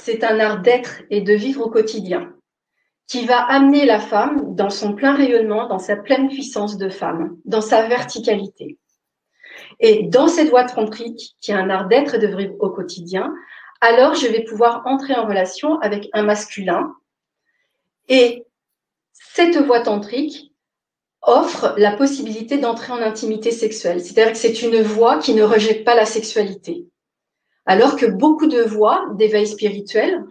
c'est un art d'être et de vivre au quotidien qui va amener la femme dans son plein rayonnement, dans sa pleine puissance de femme, dans sa verticalité. Et dans cette voie tantrique, qui est un art d'être et de vivre au quotidien, alors je vais pouvoir entrer en relation avec un masculin. Et cette voie tantrique offre la possibilité d'entrer en intimité sexuelle. C'est-à-dire que c'est une voie qui ne rejette pas la sexualité. Alors que beaucoup de voies d'éveil spirituel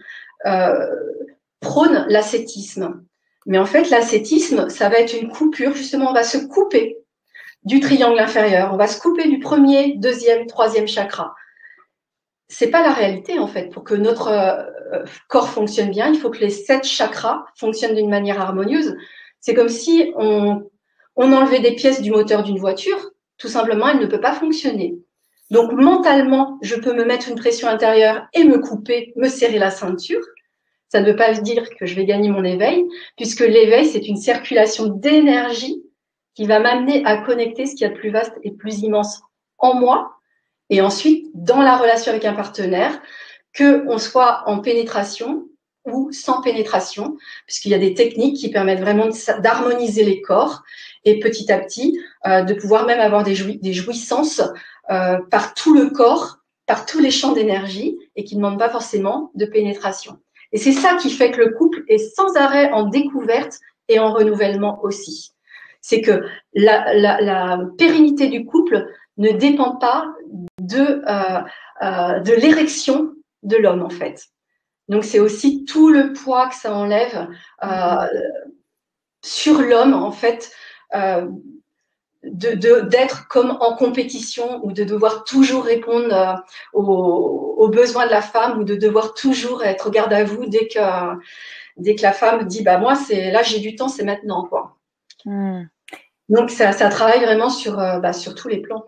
prônent l'ascétisme. Mais en fait, l'ascétisme, ça va être une coupure. Justement, on va se couper du triangle inférieur. On va se couper du premier, deuxième, troisième chakra. C'est pas la réalité, en fait. Pour que notre corps fonctionne bien, il faut que les 7 chakras fonctionnent d'une manière harmonieuse. C'est comme si on enlevait des pièces du moteur d'une voiture. Tout simplement, elle ne peut pas fonctionner. Donc, mentalement, je peux me mettre une pression intérieure et me couper, me serrer la ceinture. Ça ne veut pas dire que je vais gagner mon éveil, puisque l'éveil, c'est une circulation d'énergie qui va m'amener à connecter ce qu'il y a de plus vaste et plus immense en moi, et ensuite, dans la relation avec un partenaire, qu'on soit en pénétration ou sans pénétration, puisqu'il y a des techniques qui permettent vraiment d'harmoniser les corps et petit à petit, de pouvoir même avoir des jouissances par tout le corps, par tous les champs d'énergie et qui ne demandent pas forcément de pénétration. Et c'est ça qui fait que le couple est sans arrêt en découverte et en renouvellement aussi. C'est que la pérennité du couple ne dépend pas de l'érection de l'homme, en fait. Donc, c'est aussi tout le poids que ça enlève sur l'homme, en fait, d'être comme en compétition ou de devoir toujours répondre aux besoins de la femme ou de devoir toujours être garde à vous dès que la femme dit bah moi c'est là j'ai du temps, c'est maintenant quoi. Donc ça travaille vraiment sur tous les plans.